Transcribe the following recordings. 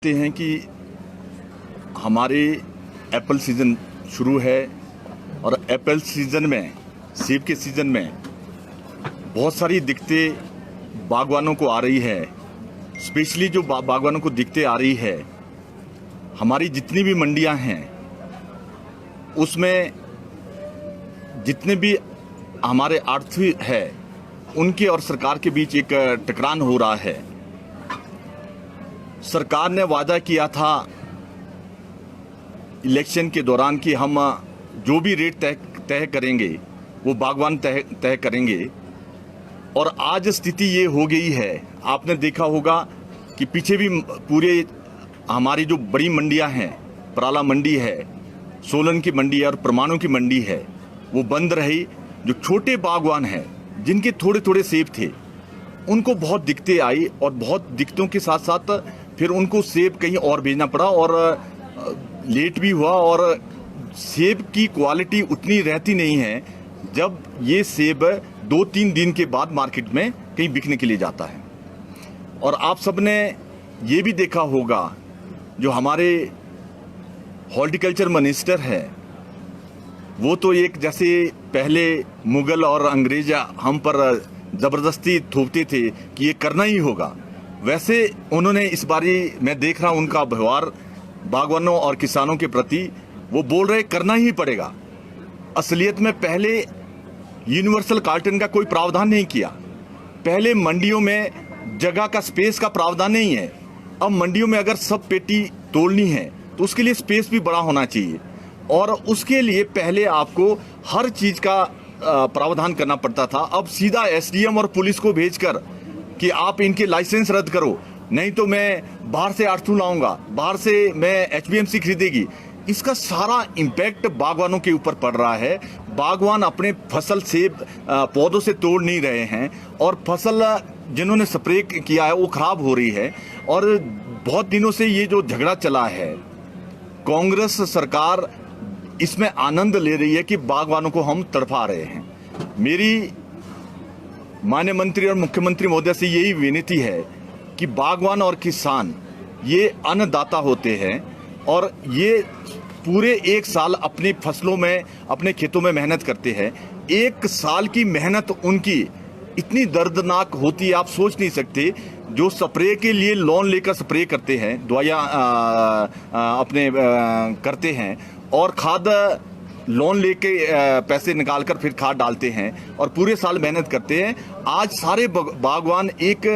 देखते हैं कि हमारे एप्पल सीज़न शुरू है और एप्पल सीज़न में, सेब के सीज़न में बहुत सारी दिक्कतें बागवानों को आ रही है। स्पेशली जो बागवानों को दिक्कतें आ रही है, हमारी जितनी भी मंडियां हैं उसमें जितने भी हमारे आढ़ती है उनके और सरकार के बीच एक टकरान हो रहा है। सरकार ने वादा किया था इलेक्शन के दौरान कि हम जो भी रेट तय करेंगे वो बागवान तय करेंगे, और आज स्थिति ये हो गई है। आपने देखा होगा कि पीछे भी पूरे हमारी जो बड़ी मंडियां हैं, पराला मंडी है, सोलन की मंडी है और परमाणु की मंडी है, वो बंद रही। जो छोटे बागवान हैं जिनके थोड़े थोड़े सेब थे उनको बहुत दिक्कतें आई, और बहुत दिक्कतों के साथ साथ फिर उनको सेब कहीं और भेजना पड़ा और लेट भी हुआ। और सेब की क्वालिटी उतनी रहती नहीं है जब ये सेब 2-3 दिन के बाद मार्केट में कहीं बिकने के लिए जाता है। और आप सबने ये भी देखा होगा, जो हमारे हॉर्टिकल्चर मिनिस्टर है वो तो एक जैसे पहले मुगल और अंग्रेज हम पर ज़बरदस्ती थोपते थे कि ये करना ही होगा, वैसे उन्होंने इस बारी मैं देख रहा हूँ उनका व्यवहार बागवानों और किसानों के प्रति, वो बोल रहे करना ही पड़ेगा। असलियत में पहले यूनिवर्सल कार्टन का कोई प्रावधान नहीं किया, पहले मंडियों में जगह का, स्पेस का प्रावधान नहीं है। अब मंडियों में अगर सब पेटी तोड़नी है तो उसके लिए स्पेस भी बड़ा होना चाहिए, और उसके लिए पहले आपको हर चीज़ का प्रावधान करना पड़ता था। अब सीधा एसडीएम और पुलिस को भेजकर कि आप इनके लाइसेंस रद्द करो, नहीं तो मैं बाहर से आढ़तू लाऊंगा, बाहर से मैं एचपीएमसी खरीदेगी। इसका सारा इम्पैक्ट बागवानों के ऊपर पड़ रहा है। बागवान अपने फसल से पौधों से तोड़ नहीं रहे हैं, और फसल जिन्होंने स्प्रे किया है वो खराब हो रही है। और बहुत दिनों से ये जो झगड़ा चला है, कांग्रेस सरकार इसमें आनंद ले रही है कि बागवानों को हम तड़पा रहे हैं। मेरी माननीय मंत्री और मुख्यमंत्री महोदय से यही विनती है कि बागवान और किसान ये अन्नदाता होते हैं, और ये पूरे एक साल अपनी फसलों में, अपने खेतों में मेहनत करते हैं। एक साल की मेहनत उनकी इतनी दर्दनाक होती है, आप सोच नहीं सकते। जो स्प्रे के लिए लोन लेकर स्प्रे करते हैं, दवाइयाँ अपने करते हैं, और खाद लोन लेके पैसे निकालकर फिर खाद डालते हैं और पूरे साल मेहनत करते हैं। आज सारे बागवान, एक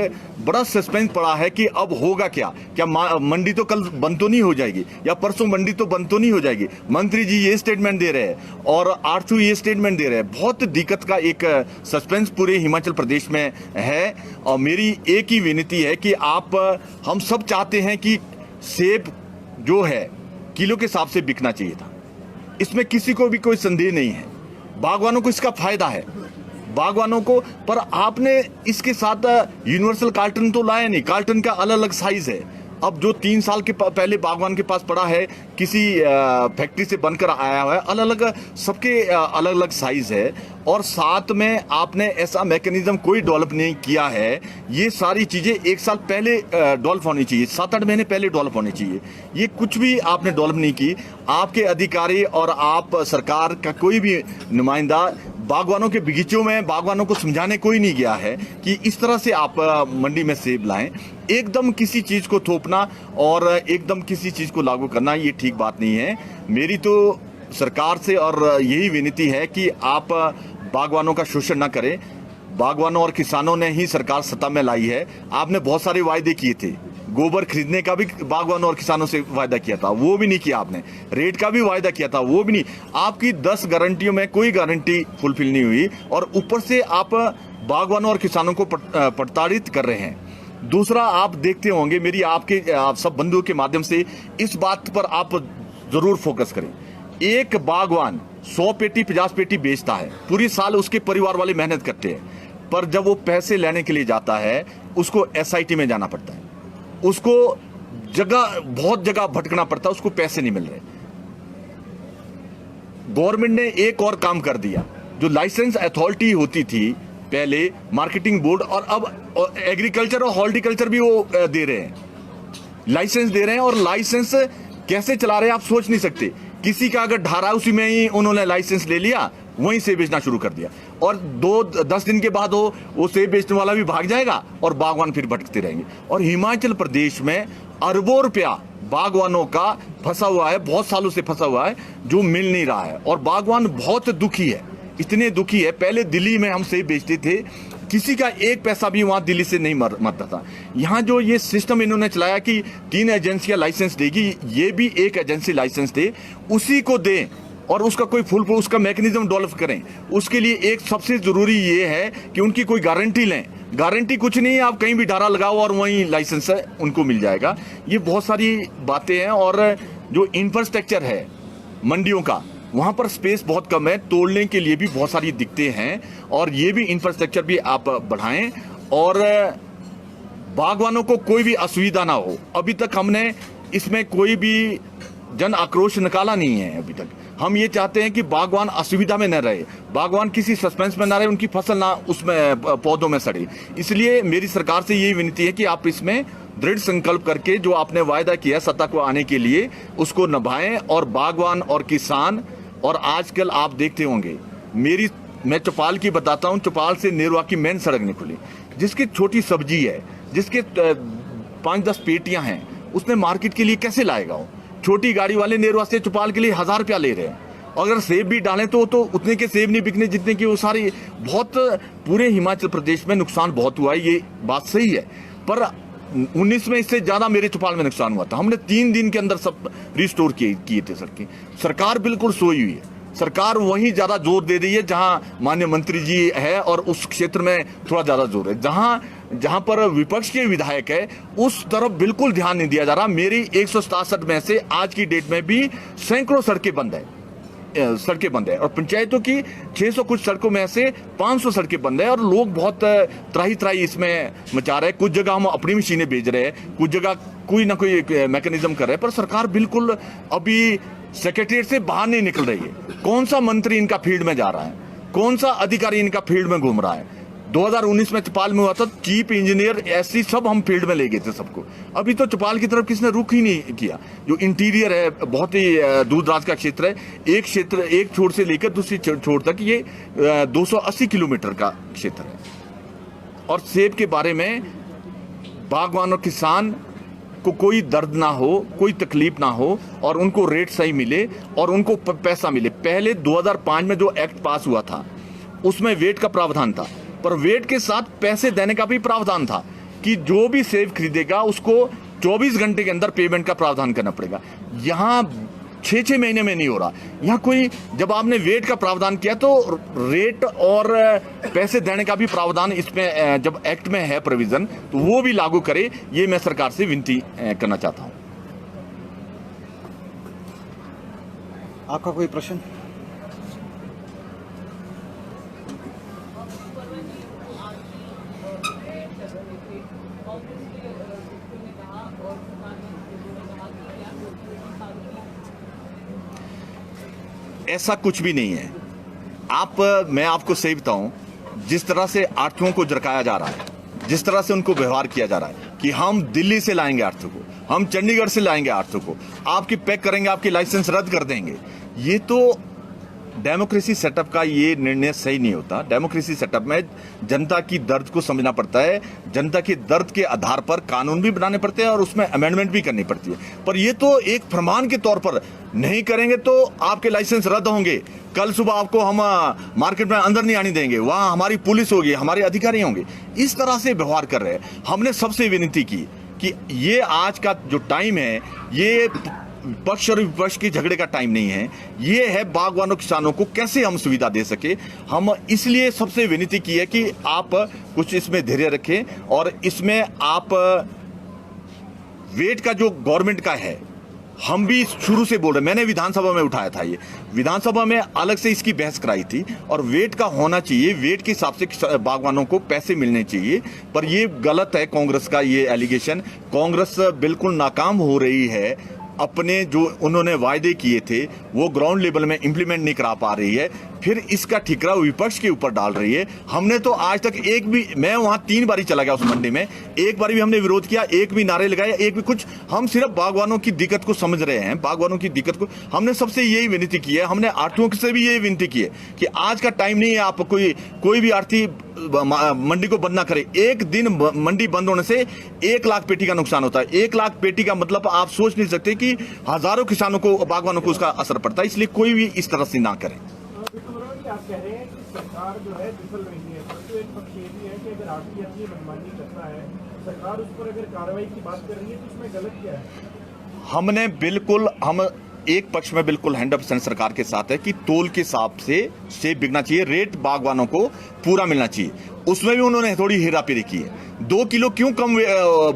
बड़ा सस्पेंस पड़ा है कि अब होगा क्या मंडी तो कल बंद तो नहीं हो जाएगी, या परसों मंडी तो बंद तो नहीं हो जाएगी। मंत्री जी ये स्टेटमेंट दे रहे हैं और आर्थू ये स्टेटमेंट दे रहे हैं। बहुत दिक्कत का एक सस्पेंस पूरे हिमाचल प्रदेश में है। और मेरी एक ही विनती है कि हम सब चाहते हैं कि सेब जो है किलो के हिसाब से बिकना चाहिए था, इसमें किसी को भी कोई संदेह नहीं है। बागवानों को इसका फायदा है, बागवानों को। पर आपने इसके साथ यूनिवर्सल कार्टन तो लाया नहीं। कार्टन का अलग अलग साइज है। अब जो 3 साल के पहले बागवान के पास पड़ा है, किसी फैक्ट्री से बनकर आया हुआ है, अलग अलग सबके अलग अलग साइज है। और साथ में आपने ऐसा मैकेनिज्म कोई डेवलप नहीं किया है। ये सारी चीज़ें 1 साल पहले डेवलप होनी चाहिए, 7-8 महीने पहले डेवलप होनी चाहिए। ये कुछ भी आपने डेवलप नहीं की। आपके अधिकारी और आप सरकार का कोई भी नुमाइंदा बागवानों के बगीचों में बागवानों को समझाने कोई नहीं गया है कि इस तरह से आप मंडी में सेब लाएं। एकदम किसी चीज़ को थोपना और एकदम किसी चीज़ को लागू करना, ये ठीक बात नहीं है। मेरी तो सरकार से और यही विनती है कि आप बागवानों का शोषण ना करें। बागवानों और किसानों ने ही सरकार सत्ता में लाई है। आपने बहुत सारे वायदे किए थे, गोबर खरीदने का भी बागवानों और किसानों से वायदा किया था, वो भी नहीं किया आपने। रेट का भी वायदा किया था, वो भी नहीं। आपकी 10 गारंटियों में कोई गारंटी फुलफिल नहीं हुई, और ऊपर से आप बागवानों और किसानों को प्रताड़ित कर रहे हैं। दूसरा, आप देखते होंगे, आप सब बंधुओं के माध्यम से इस बात पर आप जरूर फोकस करें। एक बागवान 100 पेटी 50 पेटी बेचता है, पूरी साल उसके परिवार वाले मेहनत करते हैं, पर जब वो पैसे लेने के लिए जाता है उसको एसआईटी में जाना पड़ता है, उसको बहुत जगह भटकना पड़ता है, उसको पैसे नहीं मिल रहे। गवर्नमेंट ने एक और काम कर दिया, जो लाइसेंस अथॉरिटी होती थी पहले, मार्केटिंग बोर्ड, और अब एग्रीकल्चर और हॉर्टिकल्चर भी वो दे रहे हैं। लाइसेंस दे रहे हैं और लाइसेंस कैसे चला रहे हैं आप सोच नहीं सकते। किसी का अगर ढारा उसी में ही उन्होंने लाइसेंस ले लिया, वहीं सेब बेचना शुरू कर दिया और 10 दिन के बाद वो सेब बेचने वाला भी भाग जाएगा और बागवान फिर भटकते रहेंगे। और हिमाचल प्रदेश में अरबों रुपया बागवानों का फंसा हुआ है, बहुत सालों से फंसा हुआ है, जो मिल नहीं रहा है और बागवान बहुत दुखी है, इतने दुखी है। पहले दिल्ली में हम सेब बेचते थे, किसी का एक पैसा भी वहां दिल्ली से नहीं मरता था। यहाँ जो ये सिस्टम इन्होंने चलाया कि 3 एजेंसियां लाइसेंस देगी, ये भी एक एजेंसी लाइसेंस दे, उसी को दे और उसका कोई फुल उसका मैकेनिज्म डेवलप करें। उसके लिए एक सबसे जरूरी ये है कि उनकी कोई गारंटी लें। गारंटी कुछ नहीं है, आप कहीं भी ढारा लगाओ और वहीं लाइसेंस है उनको मिल जाएगा। ये बहुत सारी बातें हैं। और जो इंफ्रास्ट्रक्चर है मंडियों का, वहां पर स्पेस बहुत कम है, तोड़ने के लिए भी बहुत सारी दिक्कतें हैं और ये भी इंफ्रास्ट्रक्चर भी आप बढ़ाएं और बागवानों को कोई भी असुविधा ना हो। अभी तक हमने इसमें कोई भी जन आक्रोश निकाला नहीं है। अभी तक हम ये चाहते हैं कि बागवान असुविधा में न रहे, बागवान किसी सस्पेंस में ना रहे, उनकी फसल ना उसमें पौधों में सड़े। इसलिए मेरी सरकार से यही विनती है कि आप इसमें दृढ़ संकल्प करके जो आपने वायदा किया सत्ता को आने के लिए, उसको निभाएं। और बागवान और किसान, और आजकल आप देखते होंगे, मैं चौपाल की बताता हूं, चौपाल से नेरवा की मेन सड़क नहीं खुली, जिसकी छोटी सब्जी है, जिसके 5-10 पेटियां हैं, उसमें मार्केट के लिए कैसे लाएगा वो? छोटी गाड़ी वाले नेरवा से चौपाल के लिए 1000 रुपया ले रहे हैं। अगर सेब भी डालें तो उतने के सेब नहीं बिकने जितने की वो सारी। बहुत पूरे हिमाचल प्रदेश में नुकसान बहुत हुआ है, ये बात सही है। पर 19 में इससे ज्यादा मेरे चौपाल में नुकसान हुआ था। हमने 3 दिन के अंदर सब रिस्टोर किए थे सड़कें। सरकार बिल्कुल सोई हुई है। सरकार वहीं ज्यादा जोर दे रही है जहां माननीय मंत्री जी है और उस क्षेत्र में थोड़ा ज्यादा जोर है। जहां पर विपक्ष के विधायक है उस तरफ बिल्कुल ध्यान नहीं दिया जा रहा। मेरी 167 में से आज की डेट में भी सैकड़ों सड़कें बंद है और पंचायतों की 600 कुछ सड़कों में से 500 सड़कें बंद है और लोग बहुत त्राही इसमें मचा रहे हैं। कुछ जगह हम अपनी मशीनें भेज रहे हैं, कुछ जगह कोई ना कोई मैकेनिज्म कर रहे हैं, पर सरकार बिल्कुल अभी सेक्रेटरीट से बाहर नहीं निकल रही है। कौन सा मंत्री इनका फील्ड में जा रहा है, कौन सा अधिकारी इनका फील्ड में घूम रहा है? 2019 में चौपाल में हुआ था, चीफ इंजीनियर ऐसी सब हम फील्ड में ले गए थे सबको। अभी तो चौपाल की तरफ किसने रुख ही नहीं किया। जो इंटीरियर है, बहुत ही दूर दराज का क्षेत्र है, एक छोर से लेकर दूसरी छोर तक ये 280 किलोमीटर का क्षेत्र है। और सेब के बारे में बागवान और किसान को कोई दर्द ना हो, कोई तकलीफ ना हो और उनको रेट सही मिले और उनको पैसा मिले। पहले 2005 में जो एक्ट पास हुआ था उसमें वेट का प्रावधान था, पर वेट के साथ पैसे देने का भी प्रावधान था कि जो भी सेब खरीदेगा उसको 24 घंटे के अंदर पेमेंट का प्रावधान करना पड़ेगा। यहाँ 6 महीने में नहीं हो रहा। यहाँ कोई, जब आपने वेट का प्रावधान किया तो रेट और पैसे देने का भी प्रावधान इसमें जब एक्ट में है प्रोविजन, तो वो भी लागू करे। ये मैं सरकार से विनती करना चाहता हूँ। आपका कोई प्रश्न? ऐसा कुछ भी नहीं है। मैं आपको सही बताऊं, जिस तरह से आर्थिकों को झरकाया जा रहा है, जिस तरह से उनको व्यवहार किया जा रहा है कि हम दिल्ली से लाएंगे आर्थिकों को, हम चंडीगढ़ से लाएंगे आर्थिकों को, आपकी पैक करेंगे, आपकी लाइसेंस रद्द कर देंगे, ये तो डेमोक्रेसी सेटअप का ये निर्णय सही नहीं होता। डेमोक्रेसी सेटअप में जनता की दर्द को समझना पड़ता है, जनता के दर्द के आधार पर कानून भी बनाने पड़ते हैं और उसमें अमेंडमेंट भी करनी पड़ती है। पर ये तो एक फरमान के तौर पर, नहीं करेंगे तो आपके लाइसेंस रद्द होंगे, कल सुबह आपको हम मार्केट में अंदर नहीं आने देंगे, वहां हमारी पुलिस होगी, हमारे अधिकारी होंगे। इस तरह से व्यवहार कर रहे हैं। हमने सबसे विनती की कि ये आज का जो टाइम है, ये पक्ष और विपक्ष के झगड़े का टाइम नहीं है, ये है बागवानों किसानों को कैसे हम सुविधा दे सके। हम इसलिए सबसे विनती की है कि आप कुछ इसमें धैर्य रखें और इसमें आप वेट का जो गवर्नमेंट का है, हम भी शुरू से बोल रहे, मैंने विधानसभा में उठाया था, ये विधानसभा में अलग से इसकी बहस कराई थी और वेट का होना चाहिए, वेट के हिसाब से बागवानों को पैसे मिलने चाहिए। पर ये गलत है कांग्रेस का ये एलिगेशन। कांग्रेस बिल्कुल नाकाम हो रही है, अपने जो उन्होंने वायदे किए थे वो ग्राउंड लेवल में इंप्लीमेंट नहीं करा पा रही है। फिर इसका ठिकरा विपक्ष के ऊपर डाल रही है। हमने तो आज तक एक भी, मैं वहां 3 बारी चला गया उस मंडी में, एक बारी भी हमने विरोध किया, एक भी नारे लगाए, एक भी कुछ। हम सिर्फ बागवानों की दिक्कत को समझ रहे हैं, बागवानों की दिक्कत को। हमने सबसे यही विनती की है, हमने आढ़तियों से भी यही विनती की है कि आज का टाइम नहीं है, आप कोई भी आढ़ती मंडी को बंद ना करे। एक दिन मंडी बंद होने से 1 लाख पेटी का नुकसान होता है। 1 लाख पेटी का मतलब आप सोच नहीं सकते कि हजारों किसानों को, बागवानों को उसका असर पड़ता है। इसलिए कोई भी इस तरह से ना करे। आप कह रहे हैं कि सरकार जो है विफल रही है, परंतु एक पक्ष ये भी है कि अगर आढ़ती अपनी मनमानी करता है, सरकार उस पर अगर कार्रवाई की बात कर रही है, तो इसमें गलत क्या है? हम एक पक्ष में बिल्कुल 100% सरकार के साथ है कि तोल के हिसाब से सेब बिकना चाहिए, रेट बागवानों को पूरा मिलना चाहिए। उसमें भी उन्होंने थोड़ी हेराफेरी की है। 2 किलो क्यों कम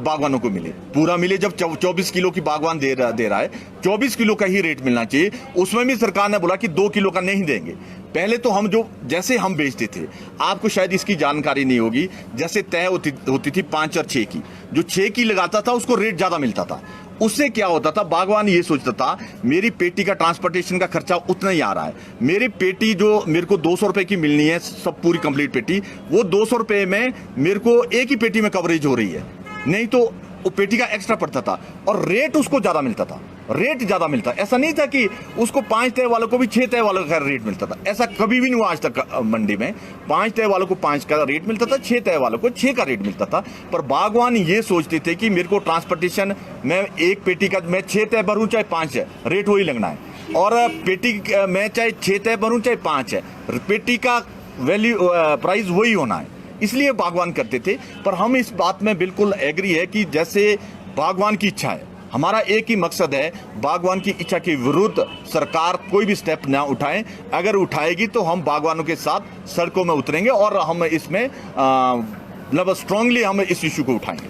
बागवानों को मिले, पूरा मिले। जब 24 किलो की बागवान दे रहा है, 24 किलो का ही रेट मिलना चाहिए। उसमें भी सरकार ने बोला कि 2 किलो का नहीं देंगे। पहले तो हम जैसे हम बेचते थे, आपको शायद इसकी जानकारी नहीं होगी, जैसे तय होती थी 5 और 6 की। जो 6 की लगाता था उसको रेट ज्यादा मिलता था। उससे क्या होता था, बागवान ये सोचता था मेरी पेटी का ट्रांसपोर्टेशन का खर्चा उतना ही आ रहा है, मेरी पेटी जो मेरे को 200 रुपए की मिलनी है, सब पूरी कंप्लीट पेटी, वो 200 रुपए में मेरे को एक ही पेटी में कवरेज हो रही है। नहीं तो वो पेटी का एक्स्ट्रा पड़ता था और रेट उसको ज्यादा मिलता था। रेट ज्यादा मिलता, ऐसा नहीं था कि उसको 5 तय वालों को भी 6 तय वालों का रेट मिलता था। ऐसा कभी भी नहीं हुआ आज तक मंडी में। 5 तय वालों को 5 का रेट मिलता था, 6 तय वालों को 6 का रेट मिलता था। पर बागवान ये सोचते थे कि मेरे को ट्रांसपोर्टेशन में एक पेटी का मैं 6 तय भरूं चाहे 5 है, रेट वही लगना है। और पेटी मैं चाहे 6 तय भरूं चाहे 5 है, पेटी का वैल्यू प्राइस वही होना है। इसलिए बागवान करते थे। पर हम इस बात में बिल्कुल एग्री है कि जैसे बागवान की इच्छा है, हमारा एक ही मकसद है, बागवान की इच्छा के विरुद्ध सरकार कोई भी स्टेप ना उठाए। अगर उठाएगी तो हम बागवानों के साथ सड़कों में उतरेंगे और हम इसमें मतलब स्ट्रांगली हम इस इशू को उठाएंगे।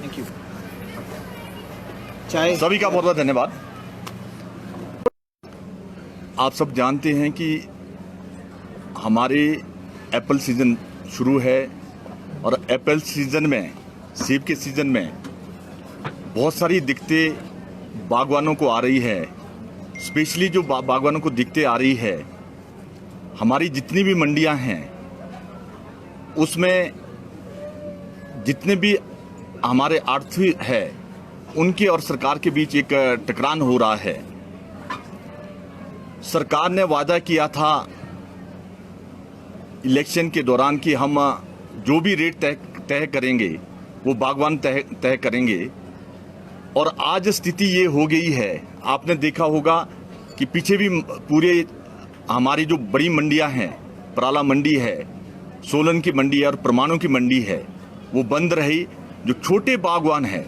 Thank you. चाय सभी का बहुत बहुत धन्यवाद। आप सब जानते हैं कि हमारे एप्पल सीजन शुरू है और एप्पल सीजन में, सेब के सीजन में बहुत सारी दिक्कतें बागवानों को आ रही है। स्पेशली जो बागवानों को दिक्कतें आ रही है, हमारी जितनी भी मंडियां हैं उसमें जितने भी हमारे आढ़ती है उनके और सरकार के बीच एक टकरान हो रहा है। सरकार ने वादा किया था इलेक्शन के दौरान कि हम जो भी रेट तय करेंगे वो बागवान तय करेंगे, और आज स्थिति ये हो गई है। आपने देखा होगा कि पीछे भी पूरे हमारी जो बड़ी मंडियां हैं, पराला मंडी है, सोलन की मंडी है और परमाणु की मंडी है, वो बंद रही। जो छोटे बागवान हैं